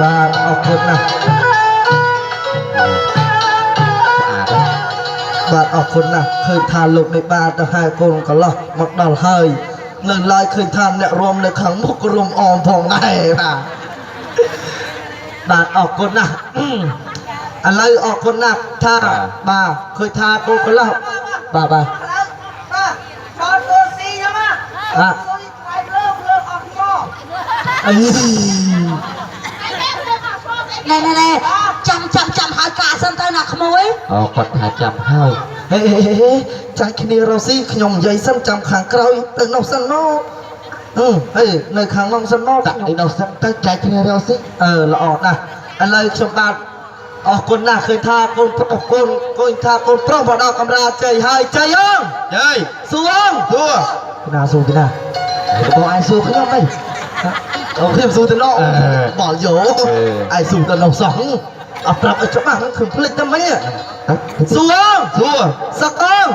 បាទអរគុណណាស់បាទអរគុណណាស់ឃើញថាលោកនេះបាទទៅហៅកូនកន្លោះមកដល់ហើយនៅឡើយឃើញថាអ្នករួមនៅខាងមុខរួមអមផងដែរបាទអរគុណណាស់ឥឡូវអរគុណណាស់ថាបាទឃើញថាកូនកន្លោះបាទបាទថតគោស៊ីចឹងណាបាទអីណែចាំហើយកាសិនទៅណាក្មួយអូគាត់ថាចាំហើយហេចាច់គ្នារស់ស៊ីខ្ញុំនិយាយសិនចាំខាងក្រោយទៅនោះសិនមកហេនៅខាងនោះសិនមកដាក់ឯនោះសិនទៅចាច់គ្នារស់ស៊ីល្អណាស់ឥឡូវខ្ញុំបាទអរគុណណាស់ឃើញថាកូនប្រុសកូនថាកូនប្រុសមកដល់កំរាជ័យហើយជ័យអងជ័យសួងសួរណាសួរពីណាបងឯងសួរខ្ញុំអីអូខ្ញុំសួរទៅនោះបលយោឯងសួរទៅនោះសោះអត់ប្រាប់ឲ្យច្បាស់ខ្ញុំភ្លេចតែមិញសួរសកង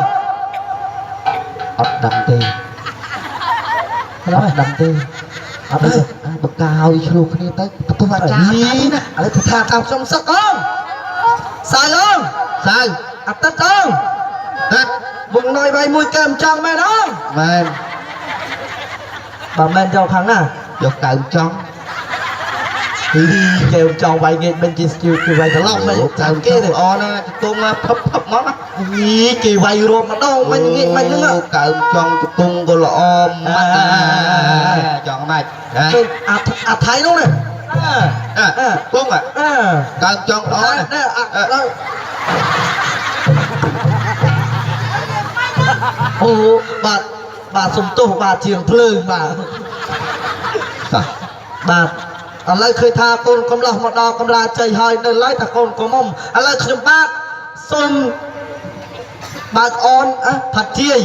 អត់ដឹងទេអត់ដឹងទេអត់ដឹងបកាឲ្យឆ្លោះគ្នាទៅបន្ទោះអាចារ្យណាឥឡូវថាតាមខ្ញុំសកងសៅឡងសៅអត់ទឹកអងទឹកបងណយវាយមួយកែមចង់មែនអងមែនបើមែនយកខាងណាយកកៅចង់គេចង់វាយគេមិនជាស្គីលគេវាយត្រឡប់មិនចៅគេទៅអណាជង្គង់ផឹបមកណាគេវាយរត់ម្ដងមិនងាកមិនហ្នឹងកៅចង់ជង្គង់ក៏ល្អម៉ាត់ចង់ម៉ាច់អាថៃនោះណាគង់កៅចង់ល្អអូបាទសុំទោសបាទជាងភ្លើងបាទឥឡូវឃើញថាកូនកំឡោះមកដល់កំរាជ័យហើយនៅឡើយតែកូនកុំឥឡូវខ្ញុំបាទសូមបើកអនផាត់ជាយ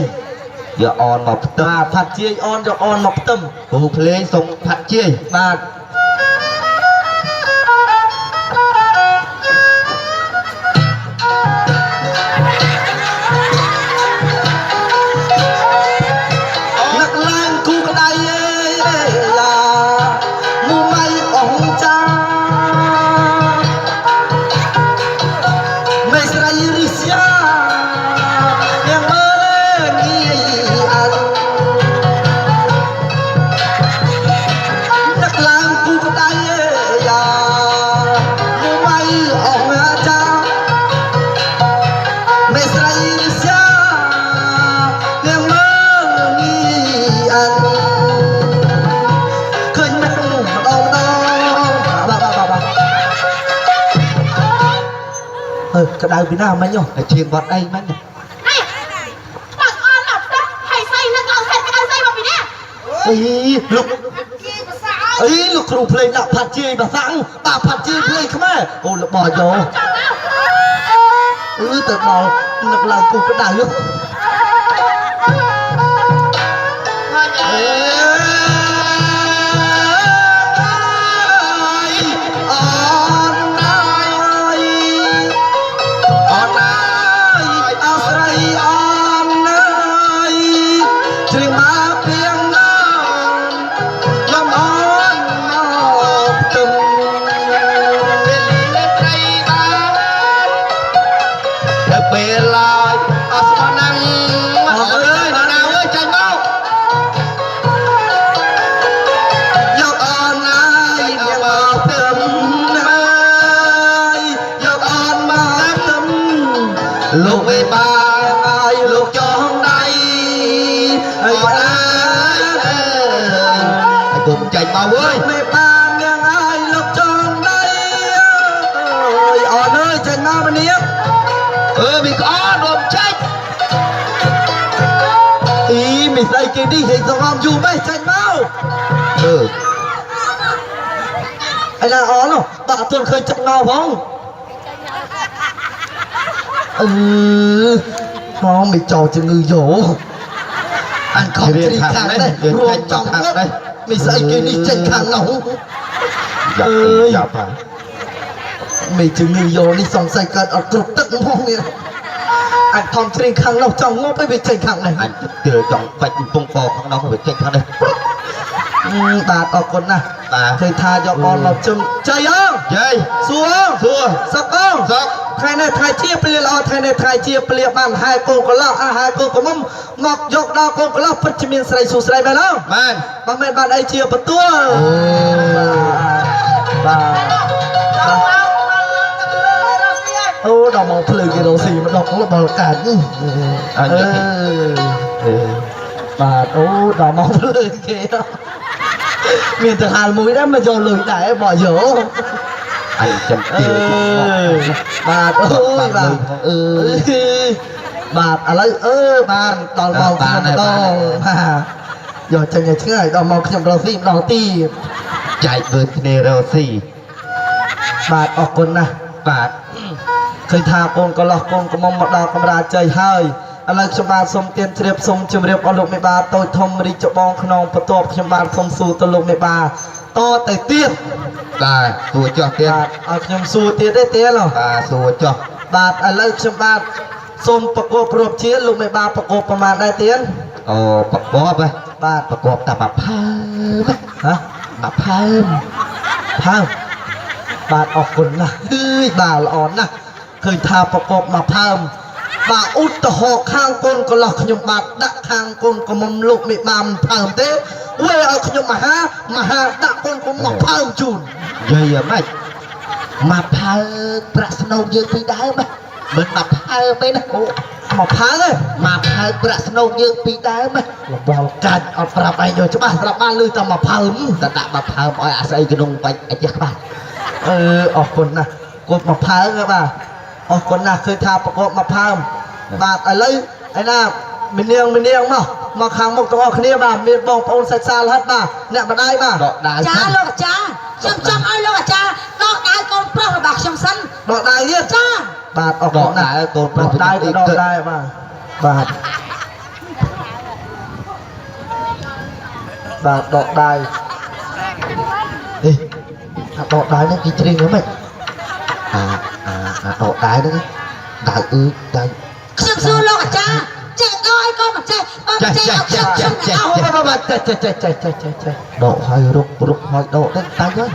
យកអនមកផ្ទឹមផាត់ជាយអនយកអនមកផ្ទឹមគ្រូភ្លេងសូមផាត់ជាយបាទក្តៅពីណាមិញតែជាងបាត់អីមិញបើអនអត់ទឹកហើយស្អីនឹងឡើងហេតុក្តៅស្អីមកពីនេះលោកលោកគ្រូភ្លេងដាក់ផាត់ជាយភាសាបាទផាត់ជាយភ្លេងខ្មែរអូរបស់យោទៅមកនឹកឡើងគូក្តៅលោកមេបាឲ្យលោកចងដៃហើយគុំចាញ់មកអើយមេបានាងឲ្យលោកចងដៃអើយអត់អើយចាញ់មកម្នាងវាក្អត់រួមចាច់មិនស្អីគេនេះហេសងំយូរម៉េចចាញ់មកឯណាអនបាទអត់ទាន់ឃើញចាច់មកផង nó mày trò chừng ngư dỗ anh không đi khang đấy ruộng trong nước mày dạy kia đi trên khang nóng ơi mày chừng ngư dỗ đi xong say cơn ở cực tất mong nè anh không trên khang nóng trong ngó phải bị trên khang này anh từ trong vạch bông bò khang nóng phải bị trên khang này bà ở con nè thầy tha cho con lọc chừng chơi không chơi xua sọc không thay này thay chia plia lo thay này thay chia plia bằng hai cô có lo hai cô có mông ngọc dọc đo cô có lo phân chim miên sài su sài bé lo bằng mẹ bạn ấy chia bật tua bà ô đào màu phơi cái đồ gì mà đọc cũng là bờ cả bà ô đào màu phơi kia miền từ Hà mũi đó mà cho lười đại bỏ dỗ anh chân tiêu bà ơi bà à lấy bà toàn màu khăm to giờ chân nhà chứ này toàn màu khăm đầu tiên chạy với nè rồi gì bà ở con nè bàเคยทาโกนก็ลอกโกนก็มองมาดอกกำราใจให้อะไรชมบาสมเตียนเรียบสมจมเรียบอารมณ์ไม่บาโตยทมริจบองขนองประตบชมบาสมสู่ตลกไม่บาต่อแต่เตี้ยได้ตัวจอกเตี้ยเอาชมสู่เตี้ยได้เตี้ยหรอตัวจอกบาอะไรชมบาสมประกอบรวบเชียลูกไม่บาประกอบประมาณได้เตี้ยโอ้ประกอบไปบาประกอบแต่มาเพิ่มฮะมาเพิ่มบาออกคนนะเฮ้ยบาละอ่อนนะเคยทาประกอบมาเพิ่มบาอุตหอกข้างก้นก็หลอกขยมบาดดักข้างก้นก็มลูกไม่บามเพิ่มเต้เว้ยเอาขยมมาหาดักก้นก็มาเพิ่มจูนเยอะไหมมาเพิ่มประสนกเยอะไปได้ไหมเหมือนมาเพิ่มไปนะโอ้มาเพิ่มเลยมาเพิ่มประสนกเยอะไปได้ไหมบอกกันเอาปรับไปโยใช่ไหมปรับมาลือจะมาเพิ่มแต่ดักมาเพิ่มอ้อยอาศัยกระดงไปไอ้เจ้าบ้านออกคนนะกดมาเพิ่มกันป่ะออกคนน่ะเคยทาประกอบมาพามบาดอะไรไอ้น่ามีเนียงมาขังมกตัวคณีบ้ามีบองปนใส่ซาลัดบ้าเนี่ยมาได้บ้าดอกได้จ้าลูกจ้าจำไอ้ลูกจ้าดอกได้กอนเปลือกบักช่างสั้นดอกได้เนี่ยจ้าบาดออกดอกได้ตัวดอกได้ดอกได้บ้าบาดดอกได้เฮ้ยดอกได้นั่นกี่จริงหรือไม่đổ đáy đó đáy đáy xưa lo cả cha ơi con mà độ hơi rục hơi độ đến tay ơi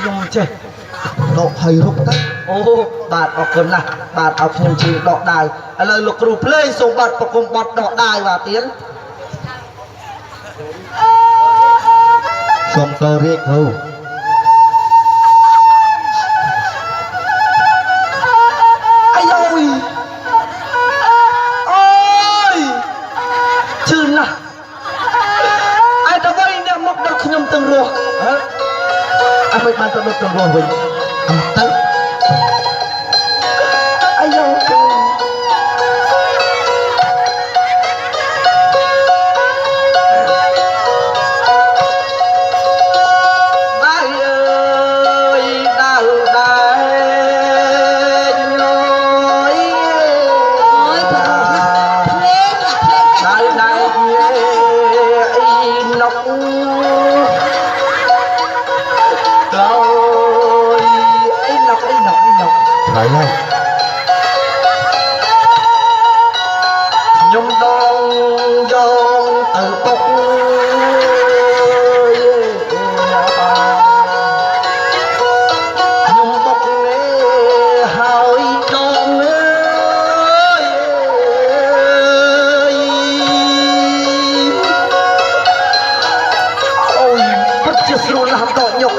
nhung chơi độ hơi rục tay ô bạn ởคนน่ะbạn ở nhung chi đọ đài lời lục rụp lên xuống bật và cùng bật đọ đài và tiến xong tôi biết không ai ta vay nè mọc được nhom từng rùa anh phải mang được từng rùa mình tới ai đâu phải không nhung đông dông từ bốc nhung bốc nghe hỏi đông ôi bất chợt luôn làm đỏ nhọc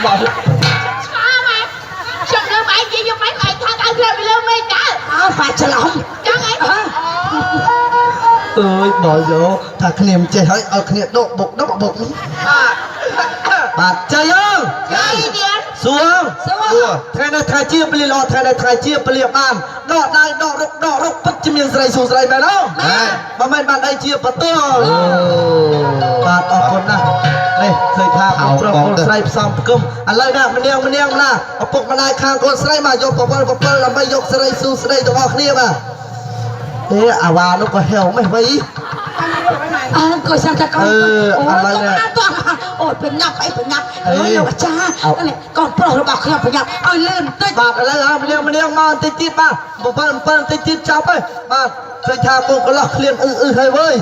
មក ឆ្កាម៉ែខ្ញុំលើបែកនិយាយបែកថាដល់ខ្លួនពីលើមេតើ អើបាច់ច្រឡំ ចឹងអី អើយបើយកថាគ្នាមិនចេះហើយឲ្យគ្នាដកបុកបាទចៃអើយ យាយទៀត សួងថ្ងៃនេះថ្ងៃជាពលិល្អថ្ងៃនេះថ្ងៃជាពលិបានដកដៃដករុកពិតជាមានស្រីសួស្រីមែនទេបើមិនបានអីជាបន្ទោបាទអរគុណណាស់នេះឃើញថាបងប្រុសកូនស្រីផ្សំផ្គុំឥឡូវណាម្នាងណាឪពុកម្ដាយខាងកូនស្រីមកយក7ដើម្បីយកស្រីសួស្រីទាំងអស់គ្នាបាទអាវ៉ានោះក៏ហេវមិនវិញ អើក៏ចាំតែកូន ឥឡូវនេះ អូយប្រញាប់អីប្រញាប់លោកអាចារ្យនេះកូនប្រុសរបស់ខ្ញុំប្រញាប់ឲ្យលឿនបន្តិច បាទឥឡូវម្នាងមកបន្តិចទៀតបាទ7បន្តិចទៀតចប់ហើយបាទឃើញថាពូកន្លោះឃ្លានហើយវើយ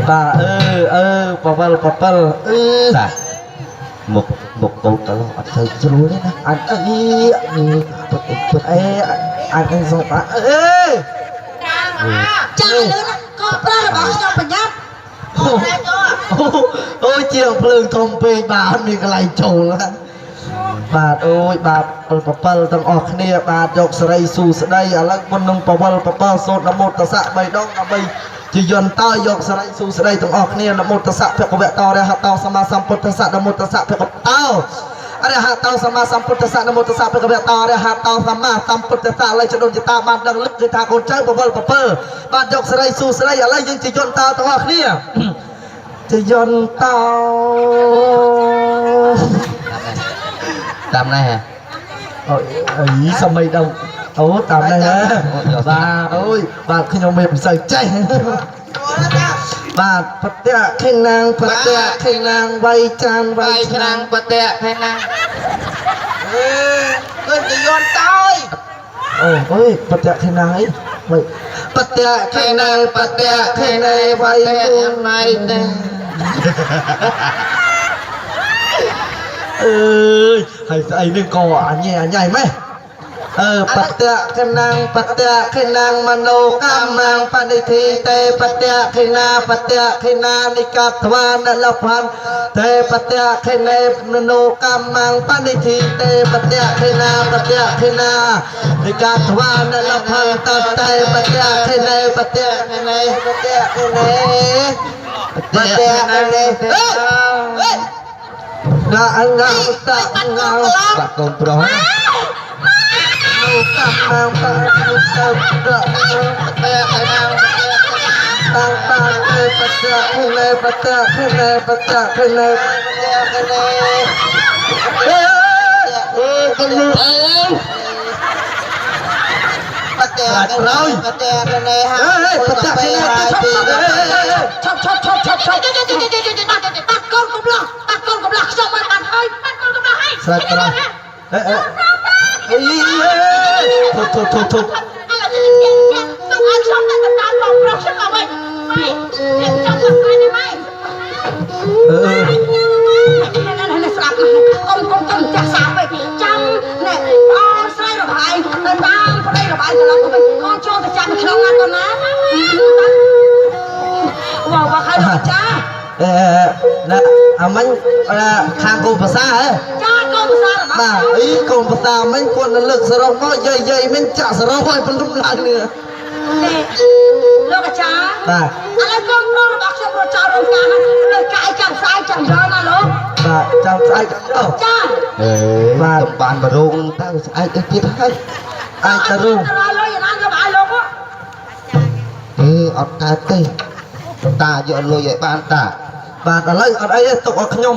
បាទ7តាមុខកូនកន្លោះអត់សូវជ្រួលទេណាអត់អីអញសុំចា ចាលឿនកូនប្រុសរបស់ខ្ញុំប្រញាប់ អូយជាងភ្លើងធំពេកបាទមានកន្លែងចូលបាទអូយបាទ7ទាំងអស់គ្នាបាទយកសេរីស៊ូស្ដីឥឡូវមុននឹង7សូត្រនមោតស័ក3ដងដើម្បីជាយន្តតើយកសេរីស៊ូស្ដីទាំងអស់គ្នានមោតស័កភគវៈតរហតោសម្មាសម្ពុទ្ធស័កនមោតស័កភគវៈតោអរហតោសម្មាសម្ពុទ្ធស័កនមោតស័កភគវៈតរហតោសម្មាសម្ពុទ្ធស័កឡើយចដូនចតាបានដឹងលឹកគឺថាកូនចៅ7បាទយកសេរីស៊ូស្ដីឥឡូវយើងជាយន្តតើទាំងអស់គ្នាជាយន្តតើតាមនេះហ៎អីសម័យដល់អូតាមនេះហ៎បាទអូយបាទខ្ញុំមិនសូវចេះបាទបតៈខេណាងបតៈខេណាងវៃចានវៃឆ្នាំងបតៈខេណាងគឺជាយន្តតើអូយបតៈខេណាងអីវៃបតៈខេណាងបតៈខេណៃវៃណៃទេអើយហើយស្អីនេះក៏អញ៉ៃម៉េះបតៈខណាំងបតៈខណាំងមនោកម្មងបនិធិតេបតៈខណាបតៈខណានិកត្វានលផានតេបតៈខនេមនោកម្មងបនិធិតេបតៈខណាបតៈខណានិកត្វានលផានតតេបតៈខនេបតៈខនេបតៈខនេបតៈខនេណាអង្កាតៈបាក់កូនប្រុសនូកម្មតាំងទៅទៅប្រៈតែឯណាតាំងតាំងទៅបច្ចៈខេបច្ចៈខេបច្ចៈខេបច្ចៈខេកលុបច្ចៈក្រោយបច្ចៈខេហើយបច្ចៈខេហើយទីឈប់បាត់កូនកំឡោះខ្ញុំមិនបានហើយបាត់កូនកំឡោះហើយ ស្រេចប្រោះអីទុក ឥឡូវទៅឲ្យខ្ញុំទៅតាមបងប្រុសខ្ញុំមកវិញហើយខ្ញុំចង់ទៅស្អាតហើយនេះស្រាប់កុំចាក់សាប់វិញចាំនេះអូស្រីរបាយទៅតាមប្តីរបាយកន្លងទៅវិញកូនចូលទៅចាំក្នុងណាកូនណាវ៉ាហើយលោកចាណាអាមិញខាងកូនភាសាហ៎ ចាកូនភាសារបស់ បាទអីកូនភាសាមិញគាត់នៅលើកសរុបមកយាយមិញចាក់សរុបឲ្យពលុំឡើងនេះលោកអាចារ្យ បាទ ឥឡូវកូនប្រុសរបស់ខ្ញុំរត់ចោលរោងការលើកាយចាំស្អាយចាំយល់ណាលោក បាទចាំស្អែកអូ ចា បាទបានបរោងទៅស្អែកទៅទៀតហើយអាចទៅរូង ទៅលុយណាយកឲ្យលោក អត់កើតទេតាយកលុយឲ្យបានតាបាទឥឡូវអត់អីទេទុកឲ្យខ្ញុំ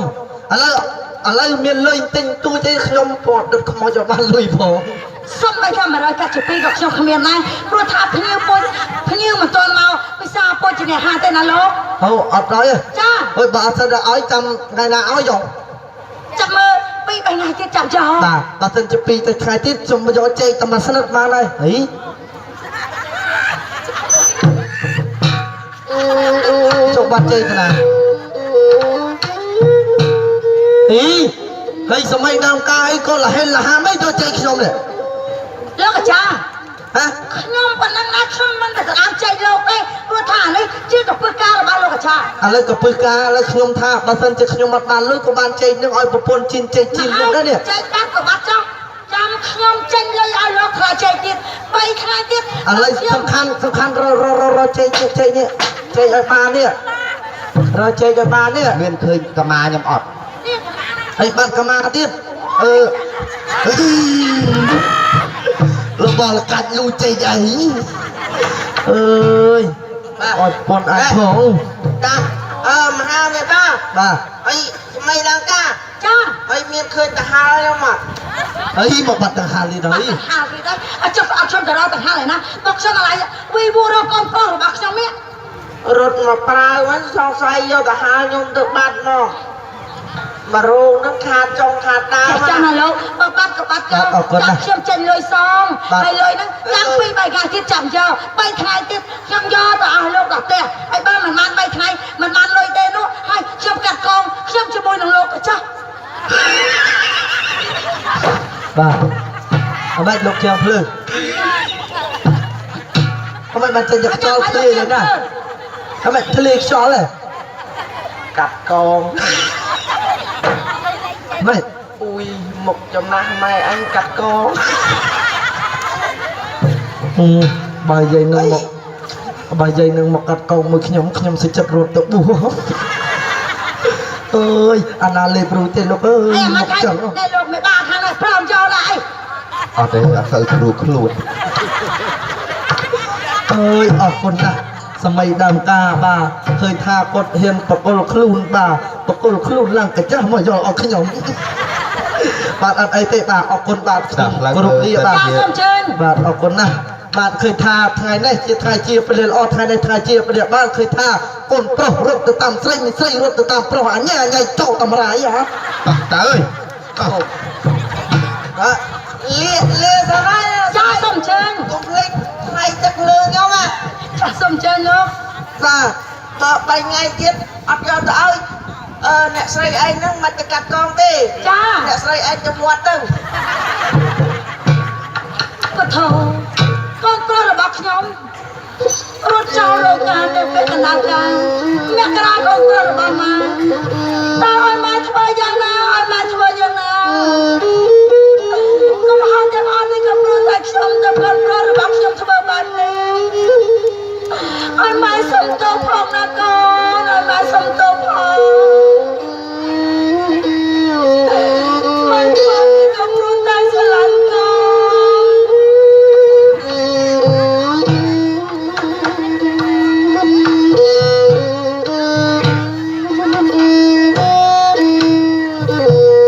ឥឡូវមានលុយទិញទូចទេខ្ញុំពណ៌ដុតខ្មោចឲ្យបានលុយផង សុំឲ្យតែ192ក៏ខ្ញុំគ្មានដែរព្រោះថាភ្ញៀវពុជភ្ញៀវមិនទាន់មកពិសាពុជជាអ្នកហាទេណាលោក ហូអត់ដល់ទេ ចា អូយបើអត់សិនទៅឲ្យចាំថ្ងៃណាឲ្យយក ចាំមើល2 3ថ្ងៃទៀតចាំចោល បាទបើសិនជា2ទៅថ្ងៃទៀតខ្ញុំយកចេកតែមួយស្និតបានហើយហីចុះបាត់ចេកទៅណាហីហើយសម័យដើមការអីក៏លហេនលហាមអីយកចេកខ្ញុំនេះ លោកអាចារ្យ ฮะ ខ្ញុំប៉ុណ្ណឹងណាខ្ញុំមិនទៅតាមចៃលោកទេព្រោះថានេះជាកពើការរបស់លោកអាចារ្យ ឥឡូវក៏ពើការឥឡូវខ្ញុំថាបើសិនជាខ្ញុំអត់បានលុយក៏បានចេញនឹងឲ្យប្រពន្ធជីនចេញជីនមកដែរនេះ ចៃតាមក៏បាត់ចុះចាំខ្ញុំចេញលុយឲ្យលោកខ្លាចៃទៀត3ថ្ងៃទៀត ឥឡូវសំខាន់រចេញនេះចេញឲ្យបាននេះរចេញឲ្យបាននេះមានឃើញកម្មាខ្ញុំអត់ហើយបាត់កម្មាទៀតរបស់កាច់លូចេញអីអើយអត់ប៉ុនអាចផងតាមហាមេតាបាទអីមិនដឹងតា ចា ហើយមានឃើញតាហាលខ្ញុំមកអីមកបាត់តាហាលនេះទៅ ហាលពីទៅអត់ចុះអត់ខ្ញុំទៅរកទាំងហាលឯណាមកខ្ញុំអាឡៃវីវូរកកូនប្រុសរបស់ខ្ញុំនេះ រត់មកប្រើវិញសង្ស័យយកតាហាលខ្ញុំទៅបាត់មកមករោងនឹងខាតចុងខាតដើម ចាំណាលោកបើបាត់ក៏បាត់ទៅខ្ញុំចេញលុយសមហើយលុយហ្នឹងចាំ2 3ថ្ងៃទៀតចាំយក3ថ្ងៃទៀតខ្ញុំយកទៅអស់លោកដល់ផ្ទះហើយបើមិនបាន3ថ្ងៃមិនបានលុយទេនោះហើយខ្ញុំកាត់កងខ្ញុំជាមួយនឹងលោកចុះ បាទអត់បាច់លោកជាងភ្លើងអត់បាច់ចេញយកខ្យល់ភ្លេเลยណាអត់បាច់ភ្លេខ្យល់ទេកាត់កងម៉េចអ៊ុយមុខចំណាស់ម៉ែអញកាត់កងបើយាយនឹងមកកាត់កងមួយខ្ញុំសិចិត្តរត់ទៅបួអើយអាណាលេប្រូទេលោកអើយមកចឹង តែលោកមិនបានខាងនេះព្រមយកឡើយ អត់ទេអត់ទៅគ្រូខ្លួនអើយអរគុណណាស់សម័យដើមការបាទឃើញថាគាត់ហ៊ានបកលខ្លួនបាទបកលខ្លួនឡើងកញ្ចាស់មកយកអត់ខ្ញុំបាទអត់អីទេបាទអរគុណបាទខ្ញុំគ្រប់នេះបាទបាទអរគុណណាស់បាទឃើញថាថ្ងៃនេះជាថ្ងៃជាព្រះល្អថ្ងៃនេះថ្ងៃជាព្រះបាទឃើញថាកូនប្រុសរត់ទៅតាមស្រីស្រីរត់ទៅតាមប្រុសអញញ៉ៃចោលតម្រាយហ៎តើអើយលាសរ៉ៃ ចាសុំជើញ កុំភ្លេចថ្ងៃទឹកលើខ្ញុំណា ចាសុំជើញលោក បាទតើ3ថ្ងៃទៀតអត់យកទៅឲ្យអ្នកស្រីឯងហ្នឹងមិនទៅកាត់កងទេ ចា អ្នកស្រីឯងទៅវត្តទៅ ក៏ធំកូនប្រុសរបស់ខ្ញុំរត់ចោលរោងការទៅពេលកណ្ដាលការអ្នកក្រៅកូនប្រុសរបស់ម៉ាតើឲ្យម៉ែធ្វើយ៉ាងណាឲ្យម៉ែធ្វើយ៉ាងណាកុំហត់ទាំងអស់នេះក៏ព្រោះតែខ្ញុំទៅកូនប្រុសរបស់ខ្ញុំធ្វើបែបនេះឲ្យម៉ែសុំទោសផងណាកូនឲ្យម៉ែសុំទោសផងម៉ែធ្វើក៏ព្រោះតែស្រឡាញ់កូន អ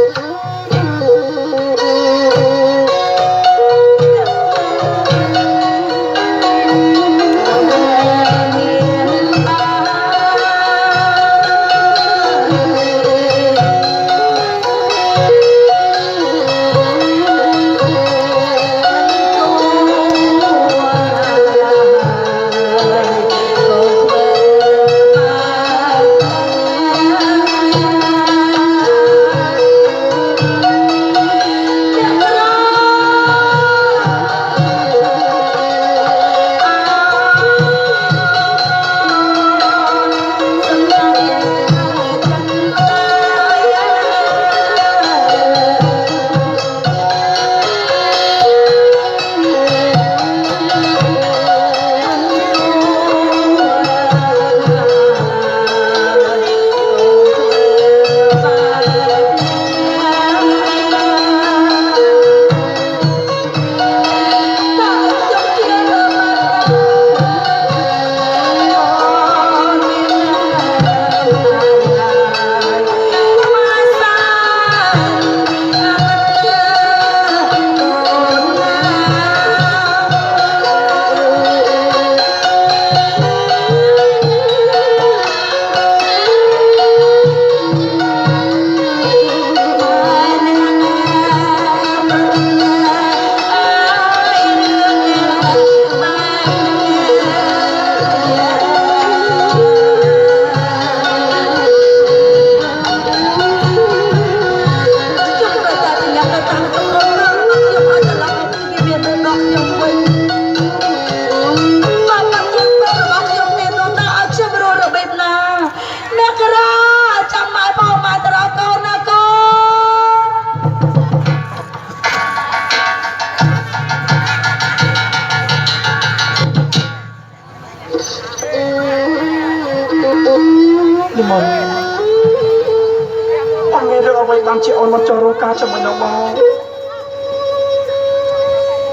ជាមួយនៅបង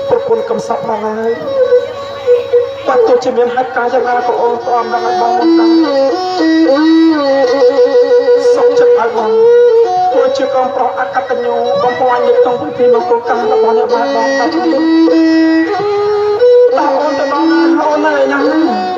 ប្រពន្ធកំសត់មកហើយបាត់ទោះជាមានហេតុការណ៍យ៉ាងណាក៏អូនក៏អំដឹងឲ្យបងមិនដឹងសុខចិត្តឲ្យបងធ្វើជាកូនប្រុសអកតញ្ញូបំពេញនៅក្នុងពិធីមង្គលកម្មរបស់អ្នកបានបងតាជំរាបតាអូនទៅបងណាអូនហើយណា